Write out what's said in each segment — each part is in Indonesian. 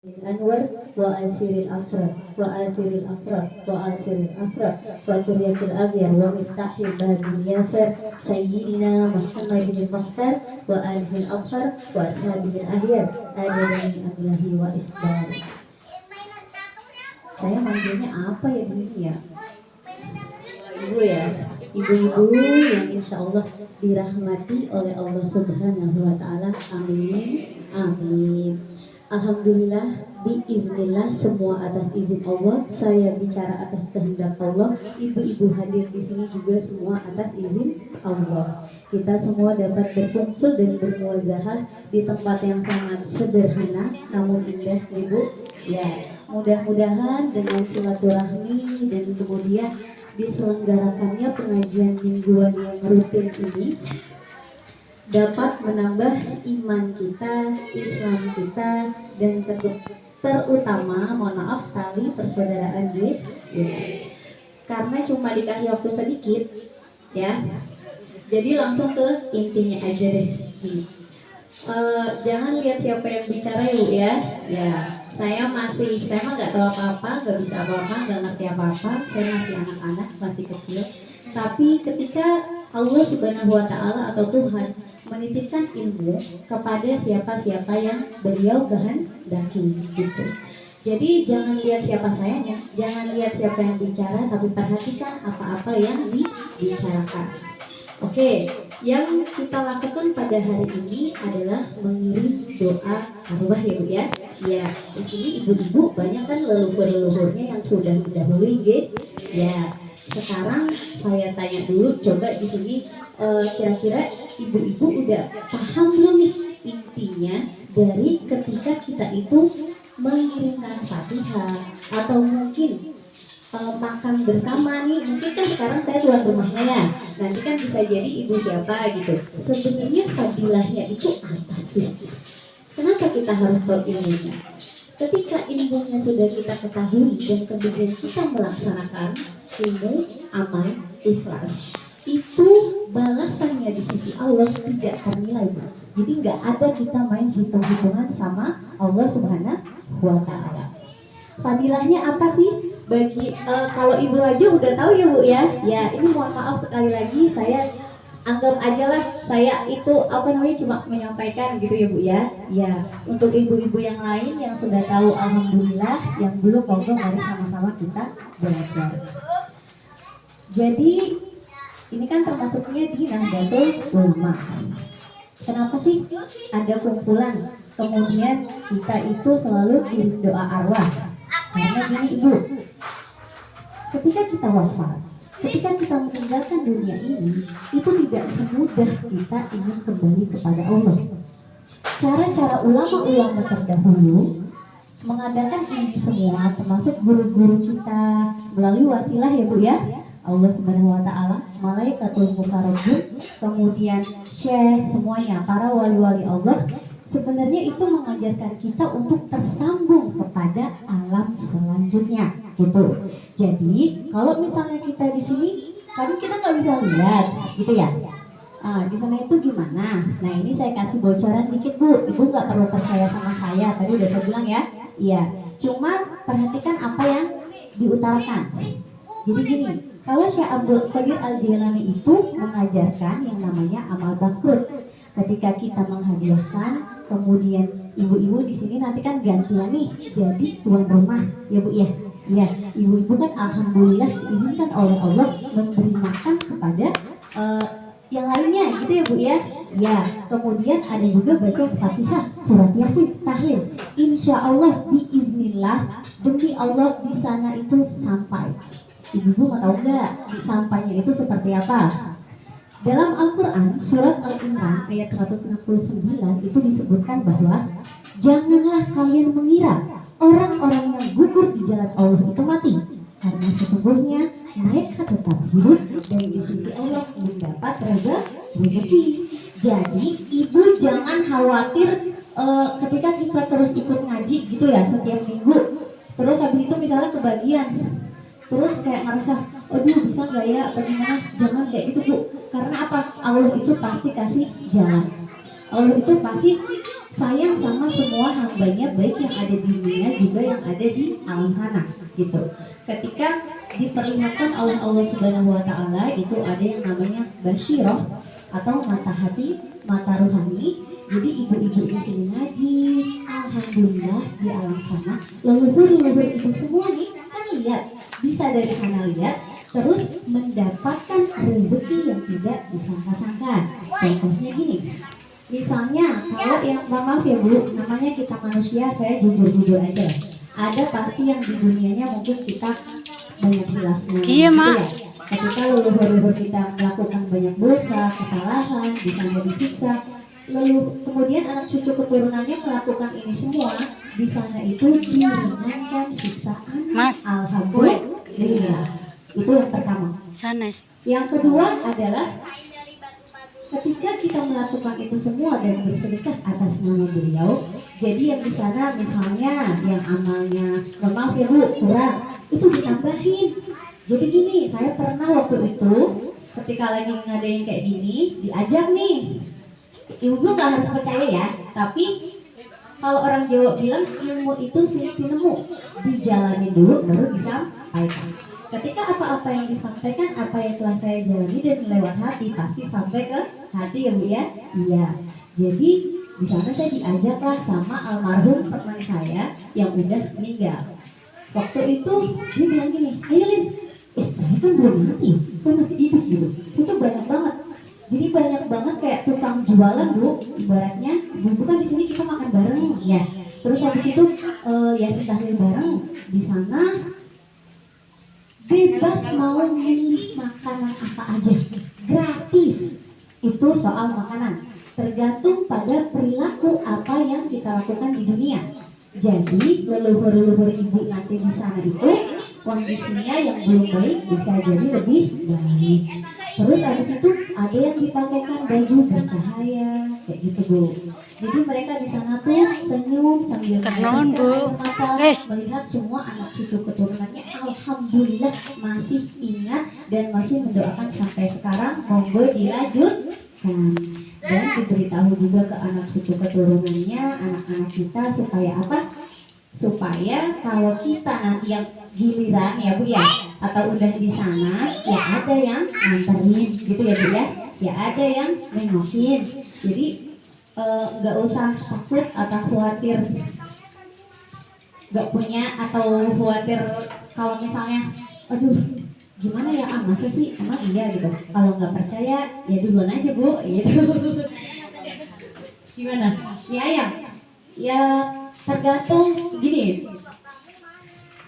الأنور وأسير الأسرار وآسر الأسرار وآسر الأسرار وكرية الأغيار ومفتاح باب الياسر سيدنا محمد المختار وآله الأطهر وأصحابه الأخيار آدم الله وإخبار. Saya manggilnya apa ya di sini ya? Ibu ya, ibu-ibu yang insya Allah dirahmati oleh Allah Subhanahu Wa Taala. Amin, amin. Alhamdulillah, biiznillah, semua atas izin Allah. Saya bicara atas kehendak Allah. Ibu-ibu hadir di sini juga semua atas izin Allah. Kita semua dapat berkumpul dan bermuazahah di tempat yang sangat sederhana namun indah, Ibu. Ya, mudah-mudahan dengan silaturahmi dan kemudian diselenggarakannya pengajian mingguan yang rutin ini dapat menambah iman kita, Islam kita, dan terutama, mohon maaf, tali persaudaraan ya. Karena cuma dikasih waktu sedikit, ya. Jadi langsung ke intinya aja deh. Jangan lihat siapa yang bicara ya, Bu ya. Ya, saya mah nggak tahu apa-apa, nggak bisa apa-apa, nggak ngerti apa-apa. Saya masih anak-anak, masih kecil. Tapi ketika Allah Subhanahu Wa Taala atau Tuhan menitipkan ilmu kepada siapa-siapa yang beliau kehendaki gitu. Jadi jangan lihat siapa sayanya, jangan lihat siapa yang bicara, tapi perhatikan apa-apa yang dibicarakan. Oke, yang kita lakukan pada hari ini adalah mengirim doa arwah ya Bu ya. Ya, di sini ibu-ibu banyak kan leluhur-leluhurnya yang sudah mendahului gitu. Ya, sekarang saya tanya dulu, coba di sini kira-kira ibu-ibu udah paham belum nih intinya dari ketika kita itu mengirimkan Fatihah atau mungkin makan bersama nih, mungkin kan sekarang saya tuan rumahnya ya, nanti kan bisa jadi ibu siapa gitu. Sebenarnya fadilahnya itu apa sih? Kenapa kita harus tahu ilmunya? Ketika ilmunya sudah kita ketahui dan kemudian kita melaksanakan ilmu, amal, ikhlas, itu balasannya di sisi Allah tidak ternilai. Jadi nggak ada kita main hitung-hitungan sama Allah Subhanahu Wa Taala. Fadilahnya apa sih? Bagi kalau ibu aja udah tahu ya Bu ya. Ya, ini mohon maaf sekali lagi, saya anggap aja lah saya itu cuma menyampaikan gitu ya Bu ya. Ya, untuk ibu-ibu yang lain yang sudah tahu alhamdulillah, yang belum monggo mari sama-sama kita belajar. Jadi ini kan termasuknya di Nahdlatul Ulama. Kenapa sih ada kumpulan kemudian kita itu selalu kirim doa arwah? Karena gini Ibu, ketika kita wafat, ketika kita meninggalkan dunia ini, itu tidak semudah kita ingin kembali kepada Allah. Cara-cara ulama-ulama terdahulu mengadakan ini semua, termasuk guru-guru kita melalui wasilah ya Bu ya, Allah Subhanahu Wa Taala, malaikatul mukarrabun, kemudian syekh, semuanya para wali-wali Allah, sebenarnya itu mengajarkan kita untuk tersambung kepada alam selanjutnya gitu. Jadi kalau misalnya kita di sini kan kita nggak bisa lihat gitu ya. Di sana itu gimana? Nah, ini saya kasih bocoran dikit Bu. Ibu nggak perlu percaya sama saya, tadi udah saya bilang ya. Iya, cuma perhatikan apa yang diutarakan. Jadi gini, kalau Syekh Abdul Qadir Al-Jilani itu mengajarkan yang namanya amal bakrut. Ketika kita menghadiahkan, kemudian ibu-ibu di sini nanti kan gantian nih jadi tuan rumah ya Bu ya. Ya, ibu-ibu kan alhamdulillah diizinkan oleh Allah memberi makan kepada yang lainnya gitu ya Bu ya. Ya, kemudian ada juga baca Fatihah, surat Yasin, tahlil. Insya Allah biiznillah, demi Allah di sana itu sampai. Ibu-ibu mau tahu nggak sampainya itu seperti apa? Dalam Al-Quran, surat Al-Imran ayat 169 itu disebutkan bahwa janganlah kalian mengira orang-orang yang gugur di jalan Allah itu mati, karena sesungguhnya mereka tetap hidup dan di sisi Allah mendapat rezeki. Jadi ibu jangan khawatir ketika kita terus ikut ngaji gitu ya setiap minggu, terus habis itu misalnya kebagian, terus kayak ngerasa aduh bisa nggak ya bagaimana, jangan kayak gitu Bu. Karena apa? Allah itu pasti kasih jalan, Allah itu pasti sayang sama semua hambanya, baik yang ada di dunia juga yang ada di alam sana gitu. Ketika diperlihatkan oleh Allah Subhanahu wa taala, itu ada yang namanya basyirah atau mata hati, mata rohani. Jadi ibu-ibu di sini ngaji, alhamdulillah di alam sana leluhur-leluhur itu semua nih kan lihat, bisa dari sana lihat, terus mendapatkan rezeki yang tidak disangka-sangka. Contohnya gini, misalnya kalau yang maaf ya Bu, namanya kita manusia, saya jujur-jujur aja, ada pasti yang di dunianya mungkin kita banyak hilafnya Iya, gitu Mak. ya. Ketika leluhur-leluhur kita melakukan banyak dosa, kesalahan, bisa disiksa, lalu kemudian anak cucu keturunannya melakukan ini semua, di sana itu diringankan siksaan. Mas, Alhamdulillah. Itu yang pertama. sanes. Yang kedua adalah ketika kita melakukan itu semua dan bersedekah atas nama beliau, jadi yang di sana misalnya yang amalnya, maaf ya Bu, kurang, itu ditambahin. Jadi gini, saya pernah waktu itu ketika lagi ngadain kayak gini, diajak nih, ibu nggak harus percaya ya, tapi kalau orang Jawa bilang ilmu itu silih nemu, dijalani dulu baru disampaikan. Ketika apa-apa yang disampaikan, apa yang telah saya jalani dan lewat hati pasti sampai ke hati ya Bu ya. Iya. Jadi di sana saya diajaklah sama almarhum teman saya yang udah meninggal. Waktu itu dia bilang gini, ayo Lin, saya kan belum mati, kan masih hidup gitu. Itu banyak banget. Jadi banyak banget kayak tukang jualan Bu, ibaratnya Bu kan di sini kita makan bareng ya. Terus habis itu ya tahlil bareng di sana, bebas mau milih makanan apa aja, gratis. Itu soal makanan, tergantung pada perilaku apa yang kita lakukan di dunia. Jadi leluhur-leluhur ibu nanti di sana itu kondisinya yang belum baik bisa jadi lebih baik. Terus habis itu ada yang dipakaikan baju bercahaya kayak gitu Bu. Jadi mereka di sana tuh senyum sambil Kenaon, Bu. air mata Wes. melihat semua anak cucu keturunannya alhamdulillah masih ingat dan masih mendoakan sampai sekarang. Monggo dilanjutkan dan diberitahu juga ke anak cucu keturunannya, anak-anak kita supaya apa? Supaya kalau kita nanti yang giliran ya Bu ya, atau udah di sana ya ada yang nganterin gitu ya Bu ya, ya ada yang nengokin. Jadi nggak usah takut atau khawatir nggak punya atau khawatir kalau misalnya aduh gimana ya, masa sih emang iya gitu. Kalau nggak percaya ya duluan aja Bu gitu. Gimana ya ayam ya, tergantung gini,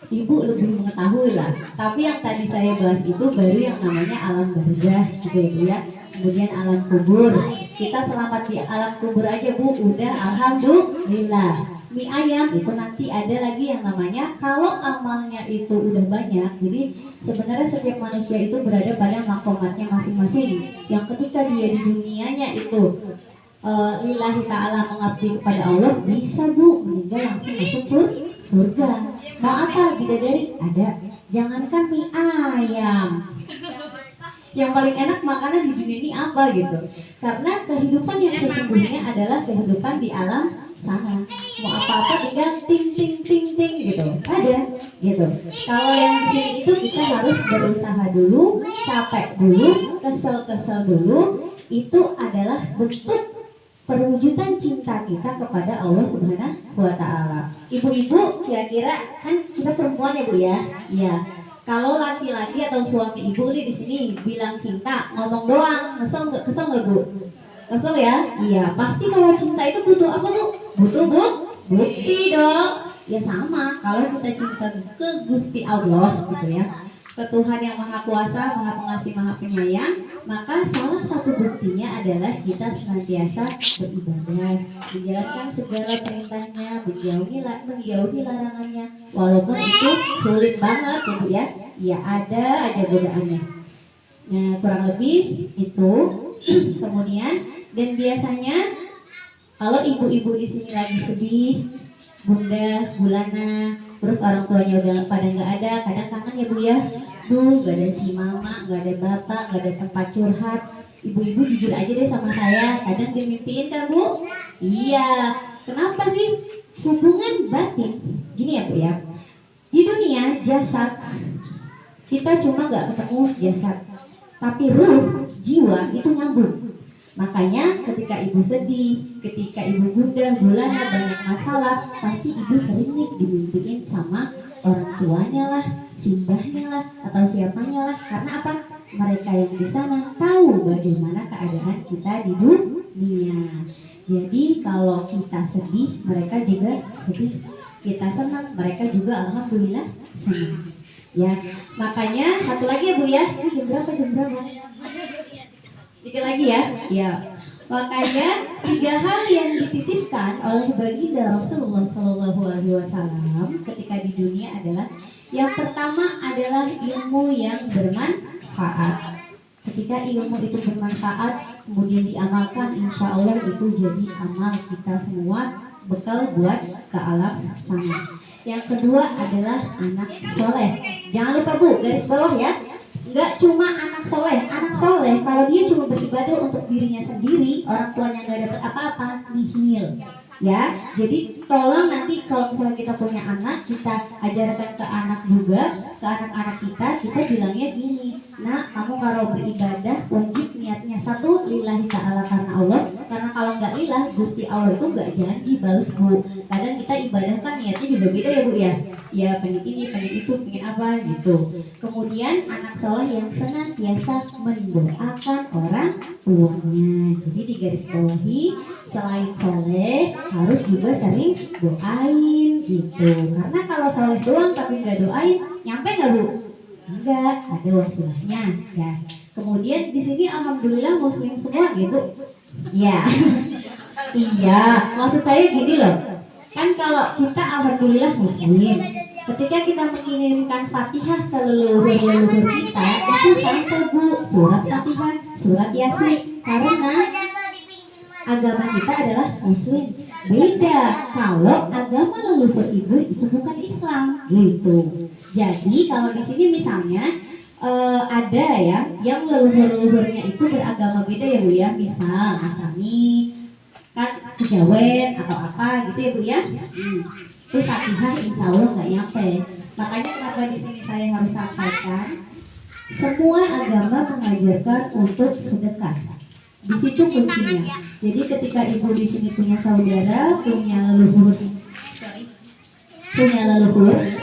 ibu lebih mengetahui lah. Tapi yang tadi saya bahas itu baru yang namanya alam barzah gitu ya Bu ya. Kemudian alam kubur, kita selamat di alam kubur aja Bu, udah alhamdulillah. Mie ayam itu nanti ada lagi yang namanya, kalau amalnya itu udah banyak, jadi sebenarnya setiap manusia itu berada pada makomatnya masing-masing. Yang ketika dia di dunianya itu lillahi ta'ala mengabdi kepada Allah, bisa Bu meninggal langsung masuk surga. Mau apa bidadari? Ada. Jangankan mie ayam, yang paling enak makanan di dunia ini apa gitu. Karena kehidupan yang sesungguhnya adalah kehidupan di alam sana. Mau apa-apa tinggal ting ting ting ting gitu. Ada gitu. Kalau yang di sini itu kita harus berusaha dulu, capek dulu, kesel-kesel dulu. Itu adalah bentuk perwujudan cinta kita kepada Allah Subhanahu wa taala. Ibu-ibu kira-kira kan kita perempuan ya Bu ya? Iya. Kalau laki-laki atau suami ibu nih di sini bilang cinta, ngomong doang, kesel nggak Bu? Kesel ya? Iya. Pasti kalau cinta itu butuh apa Bu? Butuh bukti dong. Ya sama. Kalau kita cinta ke Gusti Allah gitu ya, ke Tuhan yang Maha Kuasa, Maha Pengasih, Maha Penyayang, maka salah satu buktinya adalah kita senantiasa beribadah, menjalankan segala perintahnya, menjauhi larangannya, walaupun itu sulit banget ya Bu ya. Ya ada aja godaannya. Nah kurang lebih itu. Kemudian dan biasanya kalau ibu-ibu di sini lagi sedih, bunda, bulana, terus orang tuanya udah pada nggak ada, kadang kangen ya Bu ya. Duh, gak ada si mama, gak ada bapak, gak ada tempat curhat. Ibu-ibu jujur aja deh sama saya, kadang dimimpiin kan Bu? Iya, Kenapa sih? Hubungan batin. Gini ya Bu ya. Di dunia jasad kita cuma nggak ketemu jasad, tapi ruh, jiwa itu nyambung. Makanya ketika ibu sedih, ketika ibu gundah, gulana, banyak masalah, pasti ibu sering nih dimimpiin sama orang tuanya lah, simbahnya lah, atau siapanya lah. Karena apa? Mereka yang di sana tahu bagaimana keadaan kita di dunia. Jadi kalau kita sedih, mereka juga sedih. Kita senang, mereka juga alhamdulillah senang. Ya, makanya satu lagi ya Bu ya. Jam berapa? Dikit lagi ya. Ya. Makanya 3 hal yang dititipkan oleh baginda Rasulullah SAW ketika di dunia adalah yang pertama adalah ilmu yang bermanfaat. Ketika ilmu itu bermanfaat kemudian diamalkan, insya Allah itu jadi amal kita semua, bekal buat ke alam sana. Yang kedua adalah anak soleh. Jangan lupa Bu, garis bawah ya. Nggak cuma anak soleh kalau dia cuma beribadah untuk dirinya sendiri, orang tuanya nggak dapat apa-apa, nihil. Ya, jadi tolong nanti kalau misalnya kita punya anak, kita ajarkan ke anak juga, ke anak-anak kita bilangnya gini, nah kamu kalau beribadah wajib niatnya satu lillahi ta'ala karena Allah, karena kalau nggak lillah Gusti Allah itu nggak janji balas Bu. Kadang kita ibadah kan niatnya juga beda ya Bu ya, ya pengen ini, pengen itu, pengen apa gitu. Kemudian anak soleh yang senantiasa mendoakan orang tuanya. Jadi digarisbawahi, selain soleh harus juga sering doain gitu. Karena kalau soleh doang tapi nggak doain, nyampe nggak Bu? Enggak, ada wasilahnya ya. Kemudian di sini alhamdulillah muslim semua gitu. Ya. Iya, maksud saya gini loh. Kan kalau kita alhamdulillah muslim, ketika kita mengirimkan Fatihah ke leluhur-leluhur kita, itu sampai Bu surat Fatihah, surat Yasin, karena agama kita adalah muslim. Beda kalau agama leluhur ibu itu bukan Islam gitu. Jadi kalau di sini misalnya ada ya yang leluhur-leluhurnya itu beragama beda ya Bu ya, misal Asami kan Kejawen atau apa gitu ya Bu ya. Itu Fatihah insya Allah nggak nyampe. Makanya kenapa di sini saya harus sampaikan, semua agama mengajarkan untuk sedekah. Di situ kuncinya. Jadi ketika ibu di sini punya saudara, punya leluhur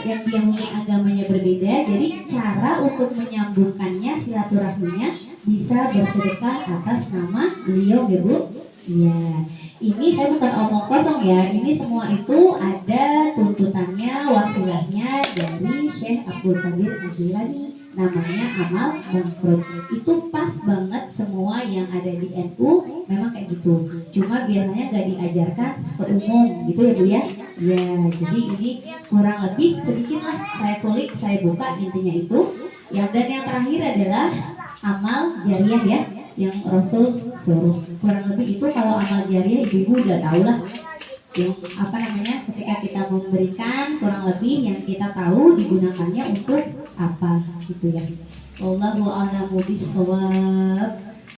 yang dia mungkin agamanya berbeda, jadi cara untuk menyambungkannya, silaturahminya bisa bersedekah atas nama beliau ya Bu. Ya, ini saya bukan omong kosong ya, ini semua itu ada tuntutannya, wasilahnya dari Syekh Abdul Qadir Az-Jilani, namanya amal bangkrut. Itu pas banget semua yang ada di NU memang kayak gitu. Cuma biasanya gak diajarkan ke umum gitu ya Bu ya. Ya, jadi ini kurang lebih sedikit lah saya kulik, saya buka intinya itu. Dan yang terakhir adalah amal jariah ya, yang Rasul suruh. Kurang lebih itu kalau amal jariah ibu-ibu udah tahu lah. Yang apa namanya, ketika kita memberikan kurang lebih yang kita tahu digunakannya untuk apa gitu ya. Wallahu a'lamu bishawab.